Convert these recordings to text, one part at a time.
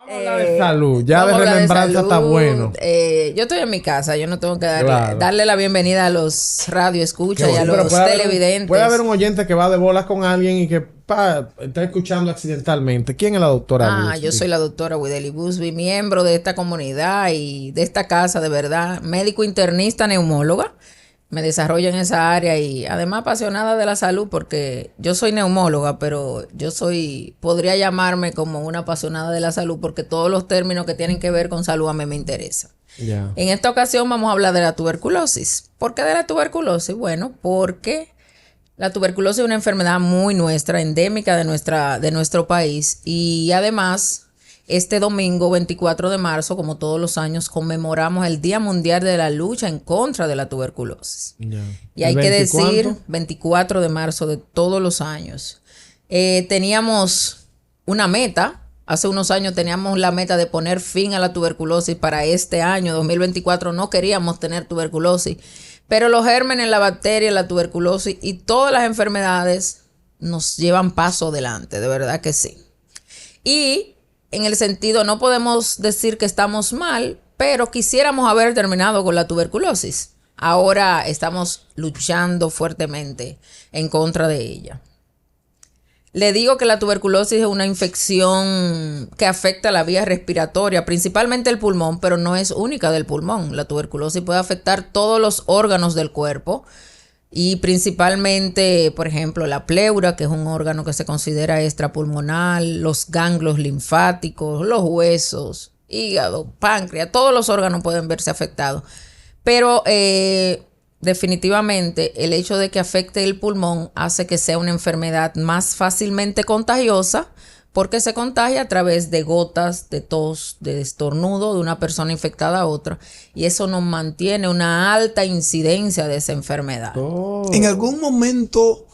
Habla de salud, ya de vamos a hablar remembranza salud. está bueno. Yo estoy en mi casa, yo no tengo que Claro. darle la bienvenida a los radioescuchas y a Sí, pero los puede haber televidentes. puede haber un oyente que va de bolas con alguien y que está escuchando accidentalmente. ¿Quién es la doctora Busby? Yo soy la doctora Wideli Busby, miembro de esta comunidad y de esta casa, de verdad, médico internista, neumóloga. Me desarrollo en esa área y además apasionada de la salud porque yo soy neumóloga, pero podría llamarme como una apasionada de la salud porque todos los términos que tienen que ver con salud a mí me interesan. Ya. En esta ocasión vamos a hablar de la tuberculosis. ¿Por qué de la tuberculosis? Bueno, porque la tuberculosis es una enfermedad muy nuestra, endémica de nuestro país y además este domingo 24 de marzo, como todos los años, conmemoramos el Día Mundial de la Lucha en contra de la tuberculosis. Ya. Y hay ¿El que 20 decir cuánto? 24 de marzo de todos los años. Teníamos una meta. Hace unos años teníamos la meta de poner fin a la tuberculosis para este año, 2024. No queríamos tener tuberculosis. Pero los gérmenes, la bacteria, la tuberculosis y todas las enfermedades nos llevan paso adelante, de verdad que sí. Y en el sentido, no podemos decir que estamos mal, pero quisiéramos haber terminado con la tuberculosis. Ahora estamos luchando fuertemente en contra de ella. Le digo que la tuberculosis es una infección que afecta la vía respiratoria, principalmente el pulmón, pero no es única del pulmón. La tuberculosis puede afectar todos los órganos del cuerpo y principalmente, por ejemplo, la pleura, que es un órgano que se considera extrapulmonar, los ganglios linfáticos, los huesos, hígado, páncreas, todos los órganos pueden verse afectados. Pero definitivamente el hecho de que afecte el pulmón hace que sea una enfermedad más fácilmente contagiosa porque se contagia a través de gotas, de tos, de estornudo de una persona infectada a otra y eso nos mantiene una alta incidencia de esa enfermedad. Oh. En algún momento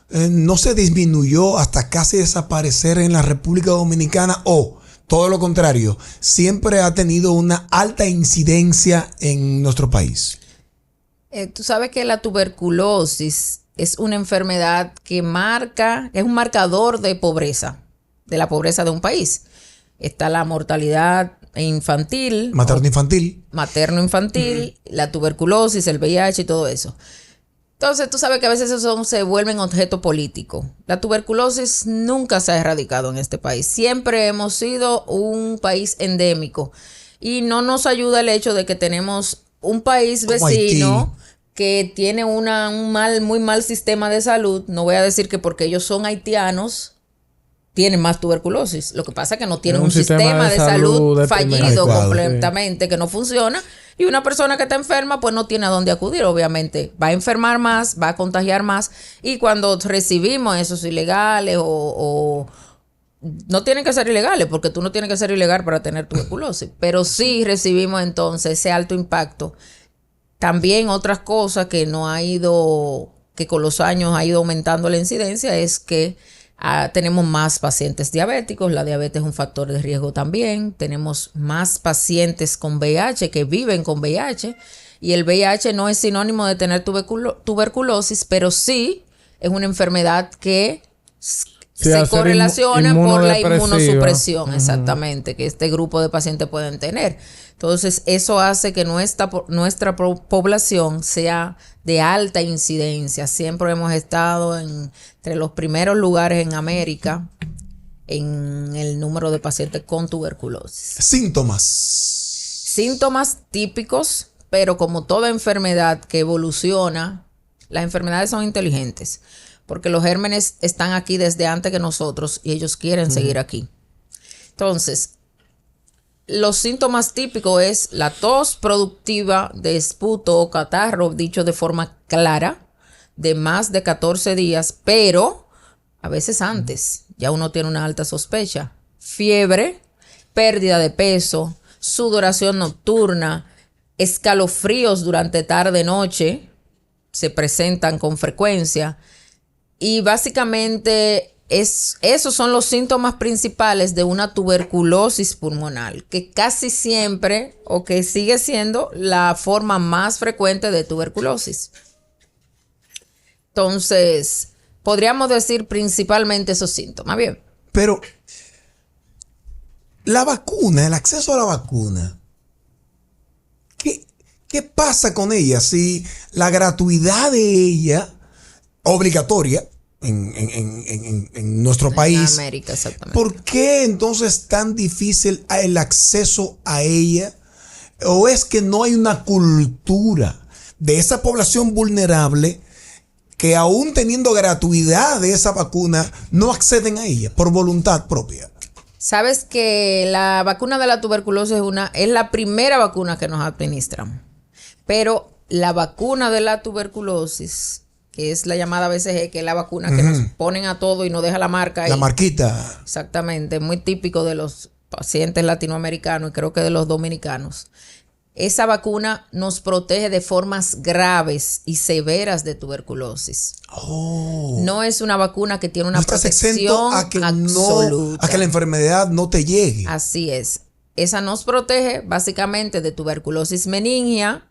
no se disminuyó hasta casi desaparecer en la República Dominicana o todo lo contrario, siempre ha tenido una alta incidencia en nuestro país. Tú sabes que la tuberculosis es una enfermedad que es un marcador de pobreza, de la pobreza de un país. Está la mortalidad infantil, materno-infantil, la tuberculosis, el VIH y todo eso. Entonces, tú sabes que a veces eso se vuelven objeto político. La tuberculosis nunca se ha erradicado en este país. Siempre hemos sido un país endémico y no nos ayuda el hecho de que tenemos un país vecino que tiene un muy mal sistema de salud. No voy a decir que porque ellos son haitianos tienen más tuberculosis. Lo que pasa es que no tienen un sistema de salud fallido completamente, que no funciona. Y una persona que está enferma, pues no tiene a dónde acudir, obviamente. Va a enfermar más, va a contagiar más. Y cuando recibimos esos ilegales o no tienen que ser ilegales, porque tú no tienes que ser ilegal para tener tuberculosis. Pero sí recibimos entonces ese alto impacto. También otras cosas que que con los años ha ido aumentando la incidencia es que tenemos más pacientes diabéticos. La diabetes es un factor de riesgo también. Tenemos más pacientes con VIH que viven con VIH. Y el VIH no es sinónimo de tener tuberculosis, pero sí es una enfermedad que se correlaciona por la inmunosupresión, exactamente, que este grupo de pacientes pueden tener. Entonces, eso hace que nuestra población sea de alta incidencia. Siempre hemos estado entre los primeros lugares en América en el número de pacientes con tuberculosis. Síntomas típicos, pero como toda enfermedad que evoluciona, las enfermedades son inteligentes, porque los gérmenes están aquí desde antes que nosotros y ellos quieren seguir aquí. Entonces, los síntomas típicos es la tos productiva de esputo o catarro, dicho de forma clara, de más de 14 días, pero a veces antes, ya uno tiene una alta sospecha. Fiebre, pérdida de peso, sudoración nocturna, escalofríos durante tarde-noche, se presentan con frecuencia. Y básicamente esos son los síntomas principales de una tuberculosis pulmonar, que casi siempre o que sigue siendo la forma más frecuente de tuberculosis. Entonces, podríamos decir principalmente esos síntomas. Bien. Pero La vacuna, el acceso a la vacuna, ¿qué pasa con ella? Si la gratuidad de ella, obligatoria en nuestro país, En América, exactamente. ¿por qué entonces es tan difícil el acceso a ella? ¿O es que no hay una cultura de esa población vulnerable que aún teniendo gratuidad de esa vacuna no acceden a ella por voluntad propia? Sabes que la vacuna de la tuberculosis es la primera vacuna que nos administran. Pero la vacuna de la tuberculosis, que es la llamada BCG, que es la vacuna que nos ponen a todo y nos deja la marca ahí. La marquita. Exactamente, muy típico de los pacientes latinoamericanos y creo que de los dominicanos. Esa vacuna nos protege de formas graves y severas de tuberculosis. Oh. No es una vacuna que tiene una No estás exento protección a que absoluta. a que la enfermedad no te llegue. Así es. Esa nos protege básicamente de tuberculosis meningia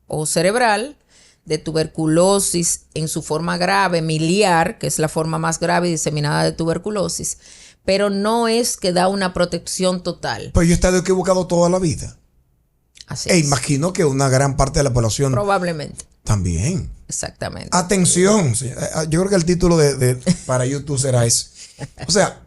o cerebral, de tuberculosis en su forma grave, miliar, que es la forma más grave y diseminada de tuberculosis, pero no es que da una protección total. Pues yo he estado equivocado toda la vida. Así E es. imagino que una gran parte de la población Probablemente. también. Exactamente. Atención. Yo creo que el título para YouTube será ese. O sea,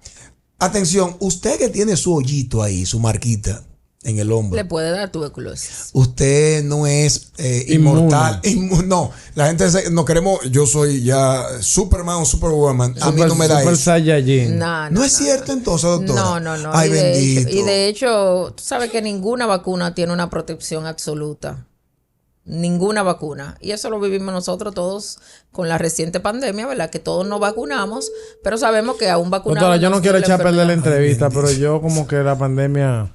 atención, usted que tiene su hoyito ahí, su marquita en el hombro. Le puede dar tuberculosis. Usted no es inmortal. No, la gente no queremos. Yo soy ya Superman o Superwoman. A mí no me da Super eso. Saiyajin. No es cierto entonces, doctora. No. Ay, y bendito. de hecho, tú sabes que ninguna vacuna tiene una protección absoluta. Ninguna vacuna. Y eso lo vivimos nosotros todos con la reciente pandemia, ¿verdad? Que todos nos vacunamos, pero sabemos que aún vacunados. Doctora, yo no quiero tiene echar a perder la enfermedad. entrevista, pero yo como que la pandemia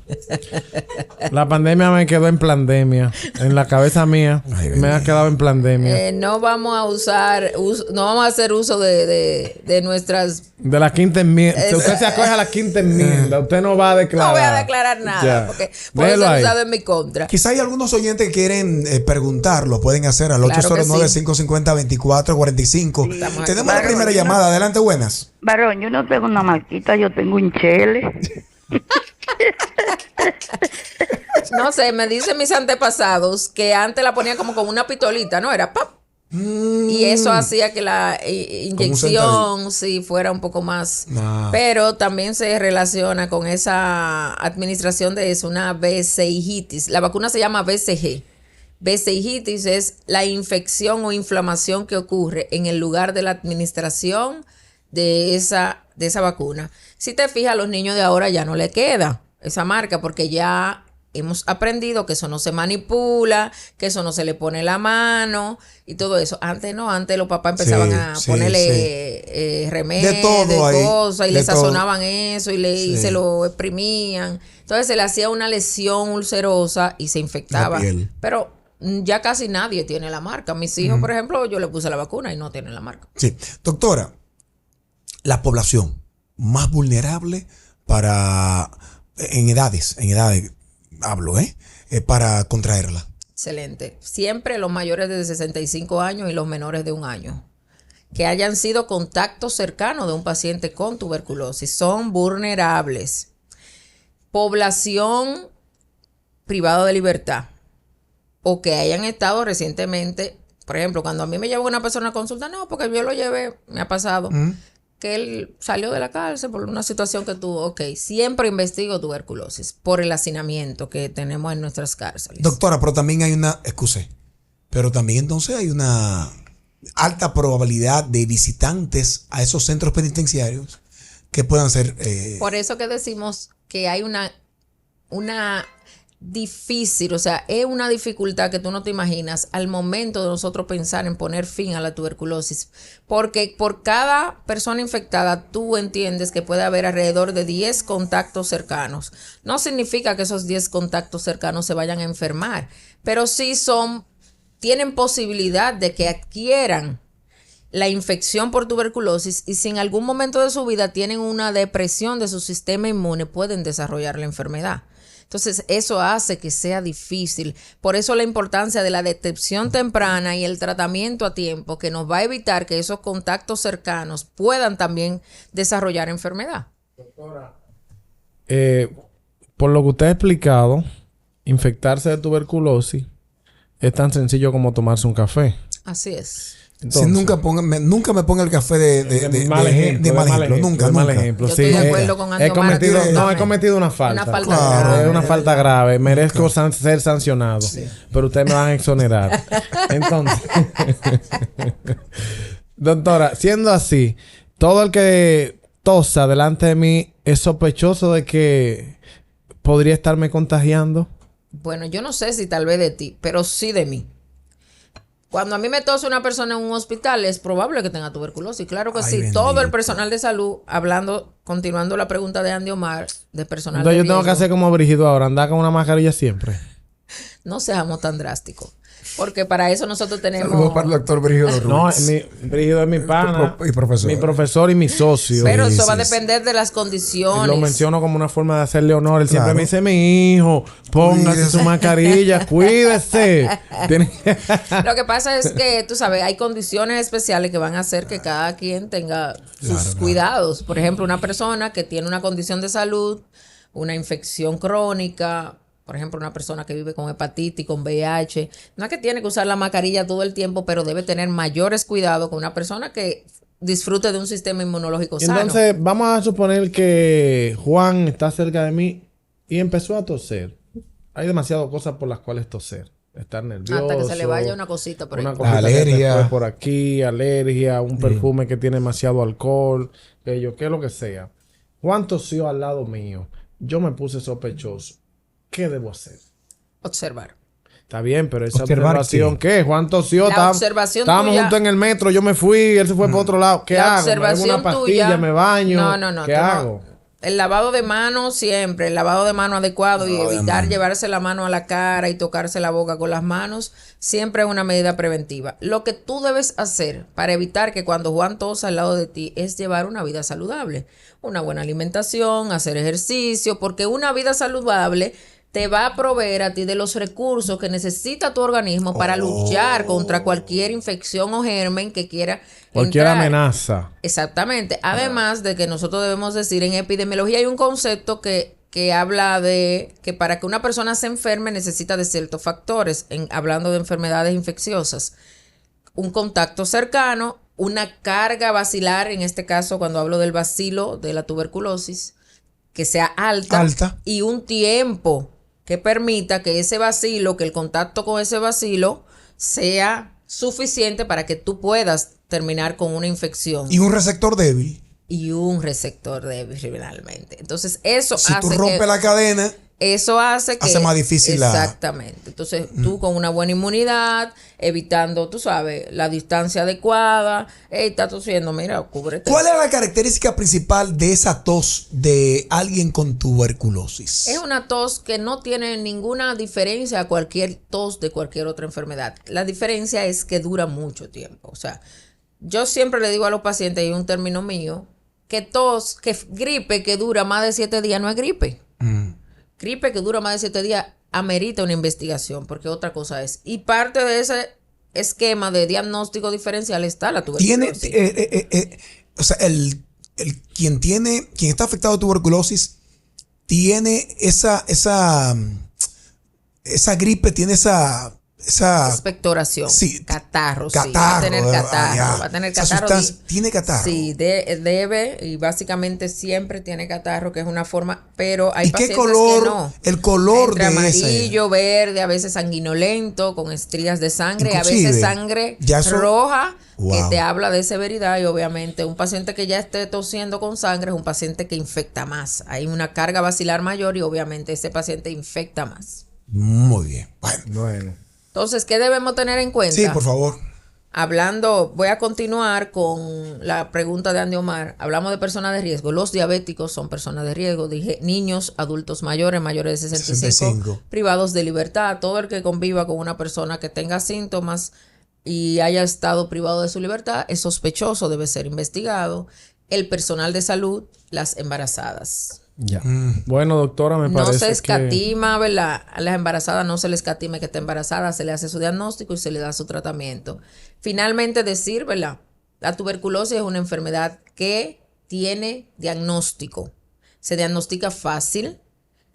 me quedó en pandemia. En la cabeza mía me ha quedado en pandemia. No vamos a no vamos a hacer uso de nuestras. De la quinta enmienda. Si usted se acoge a la quinta enmienda, usted no va a declarar. No voy a declarar nada, Ya. porque puede Déjelo ser ahí. usado en mi contra. Quizá hay algunos oyentes que quieren preguntarlo. Pueden hacer al Claro que 809-550-2445. Estamos Tenemos aquí. la primera llamada. Adelante, buenas. Varón, yo no tengo una marquita, yo tengo un chele. No sé, me dicen mis antepasados que antes la ponían como con una pistolita, ¿no? Era ¡pap! Y eso hacía que la inyección sí fuera un poco más. Ah. Pero también se relaciona con esa administración de eso, una vesijitis. La vacuna se llama BCG. Vesijitis es la infección o inflamación que ocurre en el lugar de la administración de esa vacuna. Si te fijas, a los niños de ahora ya no le queda esa marca porque ya hemos aprendido que eso no se manipula, que eso no se le pone la mano y todo eso. Antes no, antes los papás empezaban a ponerle remedios, De todo ahí, cosas, y de le todo. sazonaban eso y se lo exprimían. Entonces se le hacía una lesión ulcerosa y se infectaba. La piel. Pero ya casi nadie tiene la marca. Mis hijos, por ejemplo, yo le puse la vacuna y no tienen la marca. Sí. Doctora, la población más vulnerable en edades hablo, para contraerla. Excelente. Siempre los mayores de 65 años y los menores de 1 año que hayan sido contactos cercanos de un paciente con tuberculosis son vulnerables. Población privada de libertad o que hayan estado recientemente, por ejemplo, cuando a mí me lleva una persona a consulta, no, porque yo lo llevé, me ha pasado, que él salió de la cárcel por una situación que tuvo. Ok, siempre investigo tuberculosis por el hacinamiento que tenemos en nuestras cárceles. Doctora, pero también hay pero también entonces hay una alta probabilidad de visitantes a esos centros penitenciarios que puedan ser... Por eso que decimos que hay una difícil, o sea, es una dificultad que tú no te imaginas al momento de nosotros pensar en poner fin a la tuberculosis, porque por cada persona infectada tú entiendes que puede haber alrededor de 10 contactos cercanos. No significa que esos 10 contactos cercanos se vayan a enfermar, pero sí tienen posibilidad de que adquieran la infección por tuberculosis y si en algún momento de su vida tienen una depresión de su sistema inmune, pueden desarrollar la enfermedad. Entonces, eso hace que sea difícil. Por eso la importancia de la detección temprana y el tratamiento a tiempo, que nos va a evitar que esos contactos cercanos puedan también desarrollar enfermedad. Doctora, por lo que usted ha explicado, infectarse de tuberculosis es tan sencillo como tomarse un café. Así es. Si nunca me ponga el café de mal ejemplo. Nunca. Mal ejemplo. Yo Sí, estoy de acuerdo con Andy Omar. he cometido una falta. Una falta Claro. grave. Es una falta grave. Merezco ser sancionado. Pero ustedes me van a exonerar. Entonces, doctora, siendo así, todo el que tosa delante de mí es sospechoso de que podría estarme contagiando. Bueno, yo no sé si tal vez de ti, pero sí de mí. Cuando a mí me tose una persona en un hospital, es probable que tenga tuberculosis. Claro que Ay, sí. bendito. Todo el personal de salud, continuando la pregunta de Andy Omar, de personal Entonces de yo tengo que riesgo, hacer como Brígido ahora, andar con una mascarilla siempre. no seamos tan drásticos. Porque para eso nosotros tenemos... Saludos para el doctor Brígido Ruiz. No, Brígido es mi pana. Y profesor. Mi profesor y mi socio. Pero eso Sí, va a sí, depender de las condiciones. Lo menciono como una forma de hacerle honor. Él siempre Claro. me dice, mi hijo, póngase Cuídese. su mascarilla, cuídese. Tiene- Lo que pasa es que, tú sabes, hay condiciones especiales que van a hacer que cada quien tenga sus cuidados. Por ejemplo, una persona que tiene una condición de salud, una infección crónica, por ejemplo, una persona que vive con hepatitis, con VIH, no es que tiene que usar la mascarilla todo el tiempo, pero debe tener mayores cuidados con una persona que disfrute de un sistema inmunológico sano. Entonces, vamos a suponer que Juan está cerca de mí y empezó a toser. Hay demasiadas cosas por las cuales toser. Estar nervioso. Hasta que se le vaya una cosita por ahí. Una cosita Alergia. que se fue por aquí, alergia, un perfume que tiene demasiado alcohol, que lo que sea. Juan tosió al lado mío. Yo me puse sospechoso. ¿Qué debo hacer? Observar. Está bien, pero esa ¿Observar observación, ¿qué? Juan tosió, La observación estábamos tuya- juntos en el metro, yo me fui, él se fue para otro lado. ¿Qué La hago? ¿Me bebo observación una pastilla, tuya- me baño? No. ¿Qué tú no. hago? El lavado de manos siempre, el lavado de mano adecuado y evitar llevarse la mano a la cara y tocarse la boca con las manos, siempre es una medida preventiva. Lo que tú debes hacer para evitar que cuando Juan tosa al lado de ti es llevar una vida saludable, una buena alimentación, hacer ejercicio, porque una vida saludable te va a proveer a ti de los recursos que necesita tu organismo para luchar contra cualquier infección o germen que quiera Cualquier entrar. amenaza. Exactamente. Además de que nosotros debemos decir, en epidemiología hay un concepto que habla de que para que una persona se enferme necesita de ciertos factores, hablando de enfermedades infecciosas. Un contacto cercano, una carga bacilar, en este caso cuando hablo del bacilo de la tuberculosis, que sea alta. Y un tiempo que permita que ese bacilo, que el contacto con ese bacilo sea suficiente para que tú puedas terminar con una infección. Y un receptor débil. Y un receptor débil finalmente. Entonces, eso Si tú hace rompes que... la cadena, Eso hace que... hace más difícil la- Exactamente. Entonces, tú con una buena inmunidad, evitando, tú sabes, la distancia adecuada. Está tosiendo, mira, cúbrete. ¿cuál es la característica principal de esa tos de alguien con tuberculosis? Es una tos que no tiene ninguna diferencia a cualquier tos de cualquier otra enfermedad. La diferencia es que dura mucho tiempo. O sea, yo siempre le digo a los pacientes, y un término mío, que gripe que dura más de 7 días no es gripe. Gripe que dura más de 7 días amerita una investigación, porque otra cosa es. Y parte de ese esquema de diagnóstico diferencial está la tuberculosis. O sea, quien está afectado de tuberculosis tiene esa gripe, tiene esa Expectoración. Sí. Catarro. Sí. Va a Catarro, tener catarro. ya. Va a tener Esa catarro. sustancia tiene catarro. Sí, debe y básicamente siempre tiene catarro, que es una forma, pero hay ¿Y qué pacientes color? que no. El color Entre de ese. amarillo, verde, a veces sanguinolento, con estrías de sangre, a Inclusive, veces sangre ya eso- roja, Wow. que te habla de severidad. Y obviamente un paciente que ya esté tosiendo con sangre es un paciente que infecta más. Hay una carga bacilar mayor y obviamente ese paciente infecta más. Muy bien. Bueno. Entonces, ¿qué debemos tener en cuenta? Sí, por favor. Voy a continuar con la pregunta de Andy Omar. Hablamos de personas de riesgo. Los diabéticos son personas de riesgo. Dije niños, adultos mayores de 65, privados de libertad. Todo el que conviva con una persona que tenga síntomas y haya estado privado de su libertad es sospechoso, debe ser investigado. El personal de salud, las embarazadas. Ya. Bueno, doctora, me No parece se que... escatima, ¿verdad? A las embarazadas no se le escatima que está embarazada, se le hace su diagnóstico y se le da su tratamiento. Finalmente decir, ¿verdad? La tuberculosis es una enfermedad que tiene diagnóstico. Se diagnostica fácil.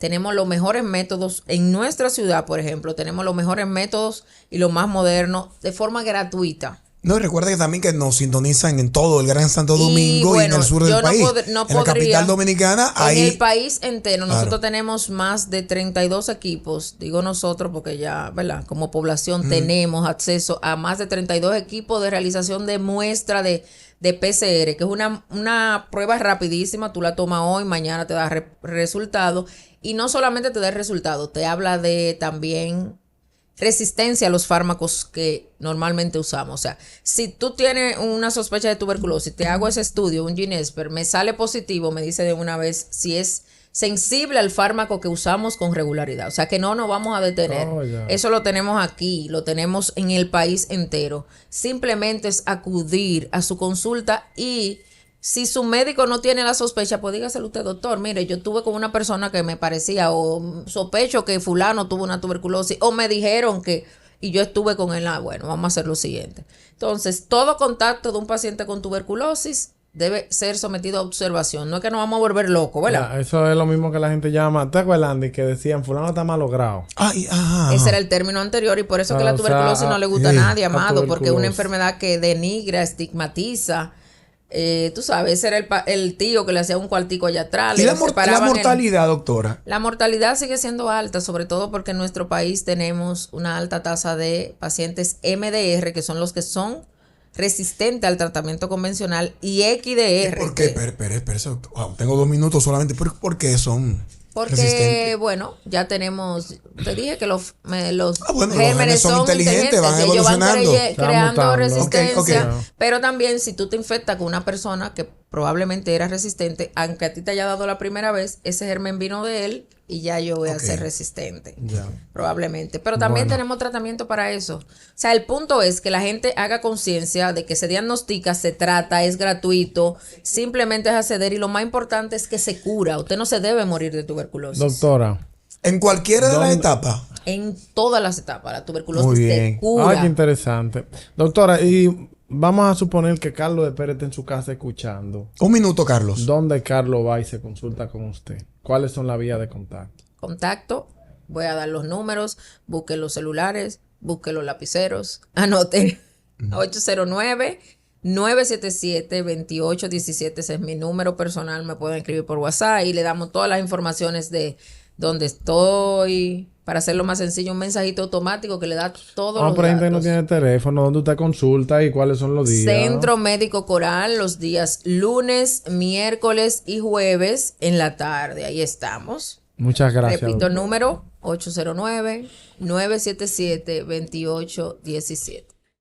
tenemos los mejores métodos en nuestra ciudad, por ejemplo, tenemos los mejores métodos y los más modernos de forma gratuita. No, y recuerda que también que nos sintonizan en todo el Gran Santo Domingo y en el sur del país. En la capital dominicana, en el país entero, nosotros tenemos más de 32 equipos, digo nosotros porque ya, ¿verdad? Como población tenemos acceso a más de 32 equipos de realización de muestra de PCR, que es una prueba rapidísima, tú la tomas hoy, mañana te da resultado, y no solamente te da el resultado, te habla de también resistencia a los fármacos que normalmente usamos. O sea, si tú tienes una sospecha de tuberculosis, te hago ese estudio, un Ginesper, me sale positivo, me dice de una vez si es sensible al fármaco que usamos con regularidad. O sea, que no nos vamos a detener. Eso lo tenemos aquí, lo tenemos en el país entero. Simplemente es acudir a su consulta y si su médico no tiene la sospecha, pues dígaselo usted, doctor, mire, yo estuve con una persona que me parecía, o sospecho que fulano tuvo una tuberculosis, o me dijeron que, y yo estuve con él. Bueno, vamos a hacer lo siguiente. Entonces, todo contacto de un paciente con tuberculosis debe ser sometido a observación. No es que nos vamos a volver locos, ¿verdad? Eso es lo mismo que la gente llama, ¿te acuerdas, Andy? Que decían, fulano está malogrado. Ese era el término anterior y por eso que la tuberculosis no le gusta a nadie, amado, porque es una enfermedad que denigra, estigmatiza. Tú sabes, ese era el tío que le hacía un cuartico allá atrás. ¿Y la mortalidad, doctora? La mortalidad sigue siendo alta, sobre todo porque en nuestro país tenemos una alta tasa de pacientes MDR, que son los que son resistentes al tratamiento convencional, y XDR. ¿Por qué? Espera, tengo 2 minutos solamente. ¿Por qué son Porque, bueno, ya tenemos, te dije que los los gérmenes son inteligentes, van ellos van evolucionando, creando resistencia, Okay. Pero también si tú te infectas con una persona que probablemente era resistente, aunque a ti te haya dado la primera vez, ese germen vino de él y ya yo voy a ser resistente, probablemente. Pero también tenemos tratamiento para eso. O sea, el punto es que la gente haga conciencia de que se diagnostica, se trata, es gratuito, simplemente es acceder y lo más importante es que se cura. Usted no se debe morir de tuberculosis. Doctora. ¿En cualquiera de las etapas? En todas las etapas. La tuberculosis se cura. Ay, qué interesante. Doctora, y vamos a suponer que Carlos de Pérez está en su casa escuchando. 1 minuto, Carlos. ¿Dónde Carlos va y se consulta con usted? ¿Cuáles son las vías de contacto? Contacto, voy a dar los números, busque los celulares, busque los lapiceros, anoten 809-977-2817, ese es mi número personal, me pueden escribir por WhatsApp y le damos todas las informaciones de dónde estoy, para hacerlo más sencillo, un mensajito automático que le da todos los pero hay gente que no datos. tiene teléfono, ¿dónde usted consulta y cuáles son los días? Centro Médico Coral, los días lunes, miércoles y jueves en la tarde. Ahí estamos. Muchas gracias. Repito el número, 809-977-2817.